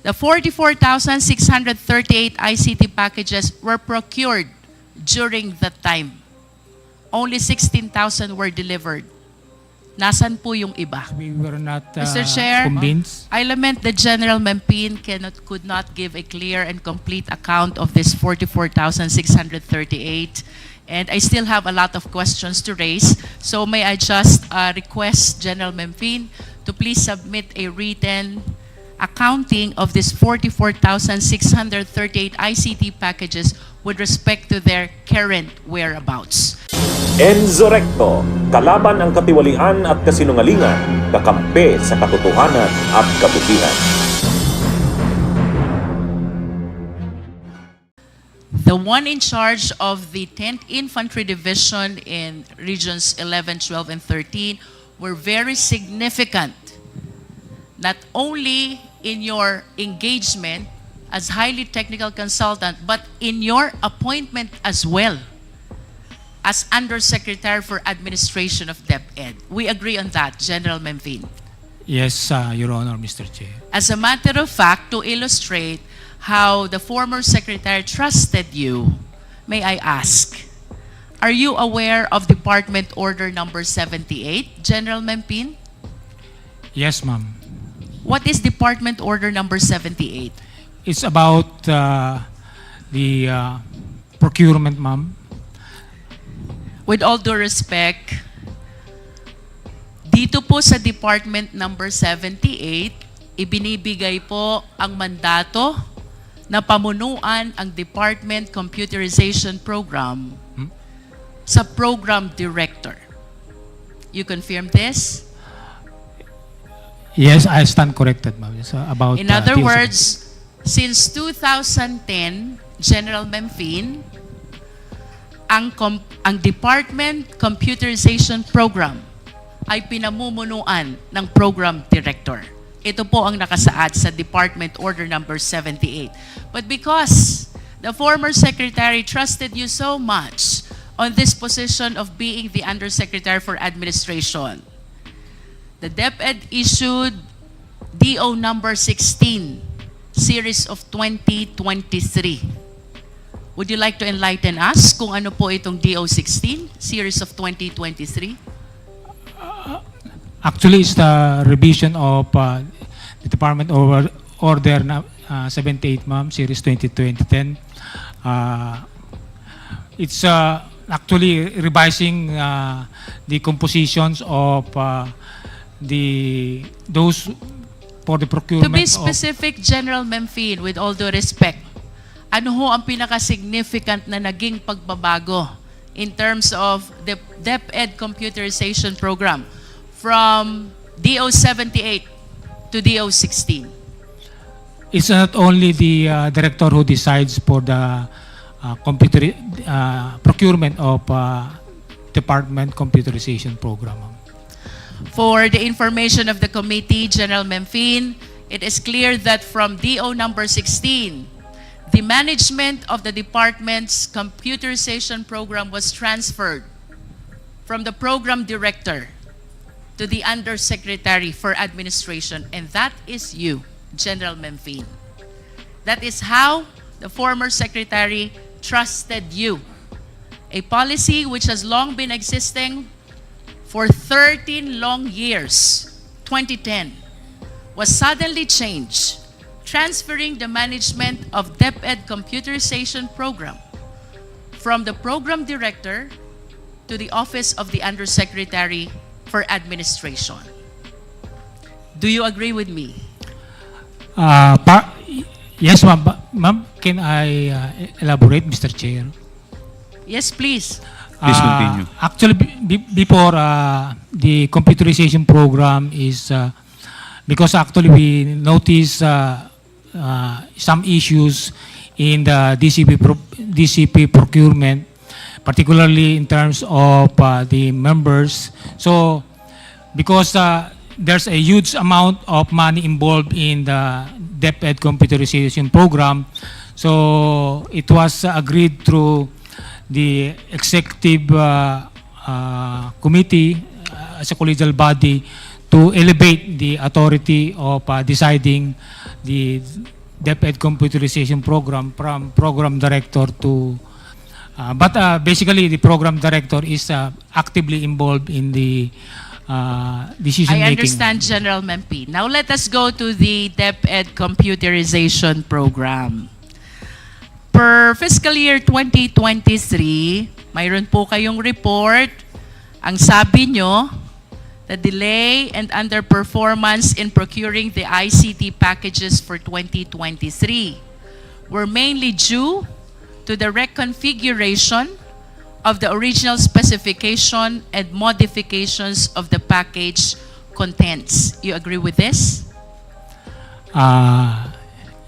The 44,638 ICT packages were procured during that time. Only 16,000 were delivered. Nasaan po yung iba? We were not Mr. Chair, convinced. I lament that General Mempin could not give a clear and complete account of this 44,638. And I still have a lot of questions to raise. So may I just request General Mempin to please submit a written accounting of this 44,638 ICT packages with respect to their current whereabouts. Enzo Recto, kalaban ang katiwalian at kasinungalingan, kakampi sa katotohanan at kabutihan. The one in charge of the 10th Infantry Division in Regions 11, 12, and 13 were very significant, not only in your engagement as highly technical consultant, but in your appointment as well as Undersecretary for Administration of Deped. We agree on that, General Mempin. Yes, Your Honor, Mr. Chair. As a matter of fact, to illustrate how the former secretary trusted you, may I ask, are you aware of Department Order number 78, General Mempin? Yes, ma'am. What is Department Order number 78? It's about the procurement, ma'am. With all due respect, dito po sa Department number 78, ibinibigay po ang mandato na pamunuan ang Department Computerization Program sa Program Director. You confirm this? Yes, I stand corrected, ma'am. It's about. In other words, since 2010, General Mempin, ang Department Computerization Program ay pinamumunuan ng Program Director. Ito po ang nakasaad sa Department Order number 78. But because the former secretary trusted you so much on this position of being the Undersecretary for Administration, the Deped issued DO number 16, series of 2023. Would you like to enlighten us kung ano po itong DO 16, series of 2023? Actually, it's the revision of the Department Order 78, ma'am, series 2010. It's actually revising the compositions of those for the procurement. To be specific, General Mempin, with all due respect, ano ho ang pinaka-significant na naging pagbabago in terms of the Deped Computerization Program from DO 78 to DO 16? It's not only the director who decides for the procurement of Department Computerization Program. For the information of the committee, General Mempin, it is clear that from DO number 16, the management of the department's computerization program was transferred from the program director to the Undersecretary for Administration, and that is you, General Mempin. That is how the former secretary trusted you. A policy which has long been existing for 13 long years, 2010, was suddenly changed, transferring the management of Deped Computerization Program from the program director to the office of the Undersecretary for Administration. Do you agree with me? Yes, ma'am. Ma'am, can I elaborate, Mr. Chair? Yes, please. Please continue. Actually, before the computerization program is, because actually we notice some issues in the DCP procurement, particularly in terms of the members. So, because there's a huge amount of money involved in the Deped computerization program, so it was agreed through the executive committee as a collegial body to elevate the authority of deciding the Deped computerization program from program director to basically the program director is actively involved in the decision I making. understand, General Mempi. Now let us go to the DepEd computerization program. Per fiscal year 2023, mayroon po kayong report. Ang sabi nyo, the delay and underperformance in procuring the ICT packages for 2023 were mainly due to the reconfiguration of the original specification and modifications of the package contents. You agree with this?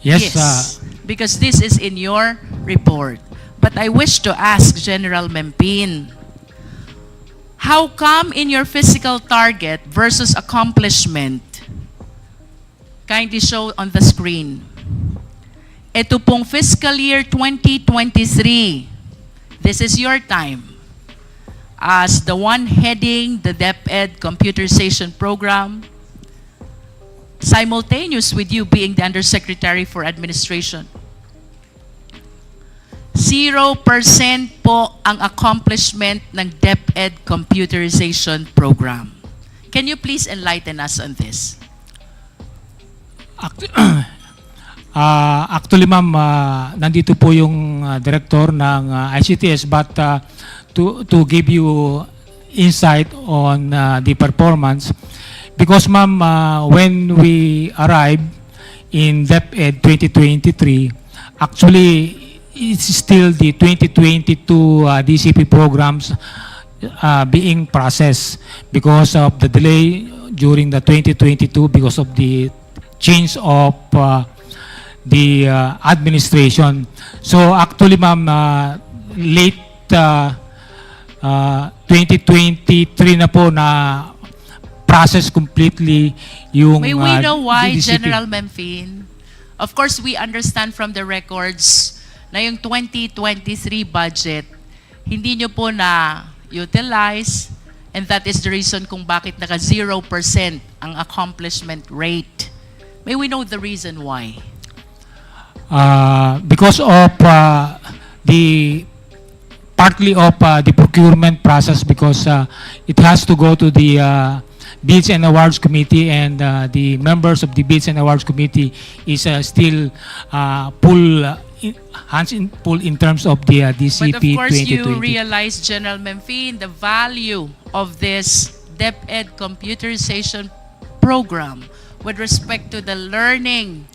Yes. Because this is in your report. But I wish to ask General Mempin, how come in your physical target versus accomplishment, kindly show on the screen, ito pong fiscal year 2023, this is your time as the one heading the DepEd computerization program, simultaneous with you being the Undersecretary for Administration. 0% po ang accomplishment ng DepEd computerization program. Can you please enlighten us on this? Actually, ma'am, nandito po yung director ng ICTS, but to give you insight on the performance, because ma'am, when we arrived in DepEd 2023, actually it's still the 2022 DCP programs being processed because of the delay during the 2022 because of the change of the administration. So actually, ma'am, late 2023 na po na process completely yung May we know why, DCP. General Memphin? Of course, we understand from the records na yung 2023 budget, hindi nyo po na-utilize, and that is the reason kung bakit naka 0% ang accomplishment rate. May we know the reason why? Because of the partly of the procurement process, because it has to go to the Bids and Awards Committee, and the members of the Bids and Awards Committee is still hands in full in terms of the DCP 2020. But of course, you realize, General Memphin, the value of this DepEd computerization program with respect to the learning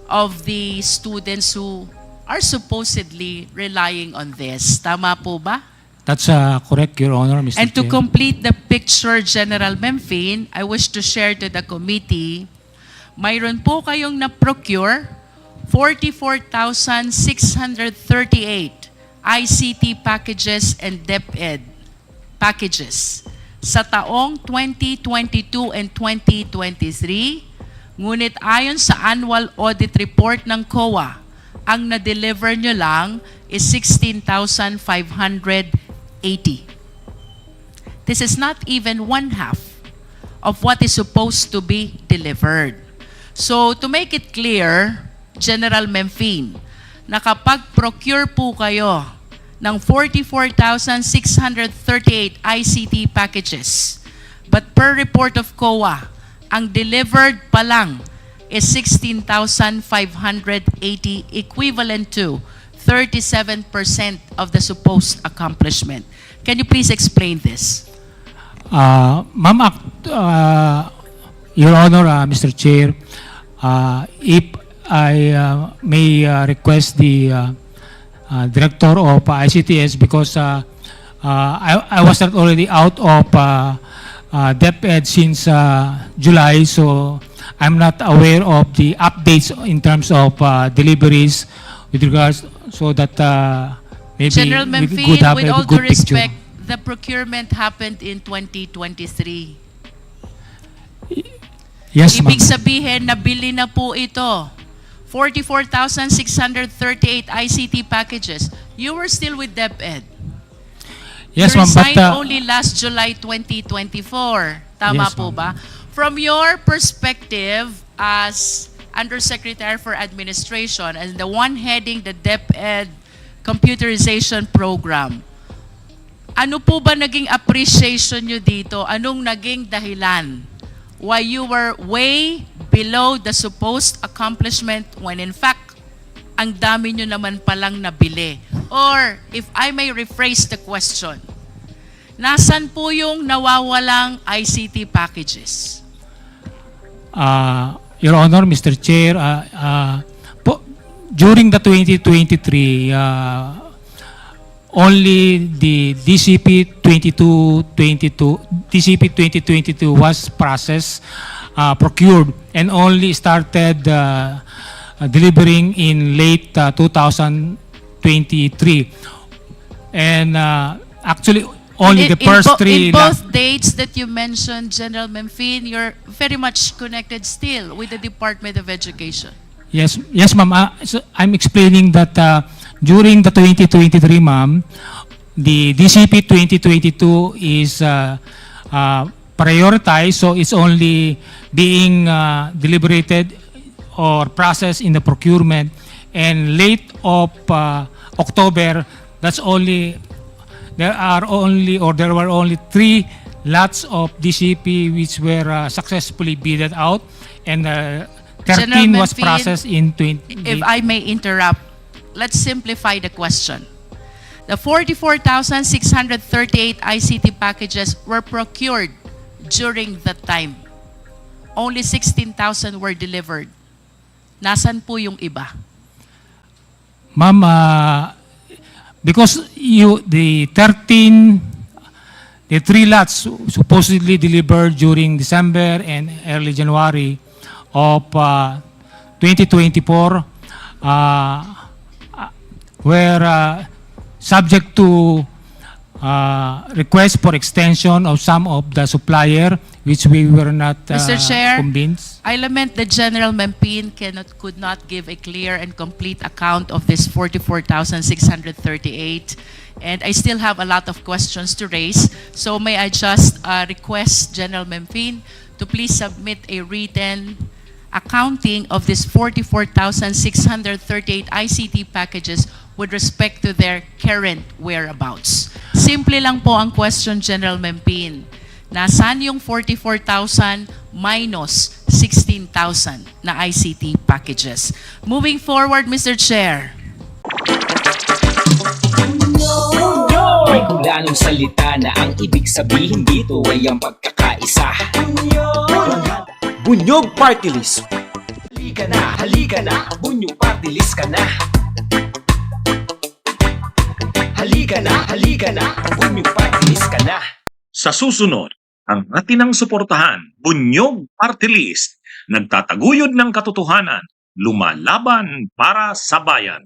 of the students who are supposedly relying on this. Tama po ba? That's correct, Your Honor, Mr. And to Chair. complete the picture, General Memphin, I wish to share to the committee, mayroon po kayong na-procure 44,638 ICT packages and DepEd packages sa taong 2022 and 2023. Ngunit ayon sa annual audit report ng COA, ang na-deliver nyo lang is 16,580. This is not even one half of what is supposed to be delivered. So to make it clear, General Memphin, na kapag procure po kayo ng 44,638 ICT packages, but per report of COA, ang delivered pa lang is 16,580, equivalent to 37% of the supposed accomplishment. Can you please explain this? Ma'am, Your Honor, Mr. Chair, if I may request the Director of ICTS, because I was not already out of DepEd since July, so I'm not aware of the updates in terms of deliveries with regards, so that maybe General we Memphin, could have with a all good due picture. respect, the procurement happened in 2023. Yes, ma'am. Ibig sabihin, nabili na po ito. 44,638 ICT packages. You were still with DepEd. Yes, You ma'am, but resigned only last July 2024. Tama Yes, po ma'am. ba? From your perspective as Undersecretary for Administration and the one heading the Deped Computerization Program, ano po ba naging appreciation nyo dito? Anong naging dahilan why you were way below the supposed accomplishment when in fact, ang dami nyo naman palang nabili? Or, if I may rephrase the question, nasan po yung nawawalang ICT packages? Your Honor, Mr. Chair, during the 2023, only the DCP 2022 was processed, procured, and only started delivering in late 2023. And actually, only the first three... In both dates that you mentioned, General Memphine, you're very much connected still with the Department of Education. Yes, ma'am. So I'm explaining that during the 2023, ma'am, the DCP 2022 is prioritized, so it's only being deliberated or processed in the procurement. And late of October, there were only 3 lots of DCP which were successfully bidded out, and 13 was Memphine, processed in 20. If I may interrupt, let's simplify the question. The 44,638 ICT packages were procured during that time. Only 16,000 were delivered. Nasan po yung iba? Ma'am, because the 3 lots supposedly delivered during December and early January of 2024 were subject to request for extension of some of the supplier, which we were not Mr. Chair, convinced. I lament that General Memphine could not give a clear and complete account of this 44,638, and I still have a lot of questions to raise. So may I just request General Memphine to please submit a written accounting of this 44,638 ICT packages with respect to their current whereabouts. Simple lang po ang question, General Memphine. Nasaan yung 44,000 minus 16,000 na ICT packages? Moving forward, Mr. Chair. May hulanong salita na ang ibig sabihin dito ay ang pagkakaisa. Bunyog Party List. Halika na, Bunyog Party List ka na. Halika na, Bunyog Party List ka na. Sa susunod, ang atinang suportahan, Bunyog Party List, nagtataguyod ng katotohanan, lumalaban para sa bayan.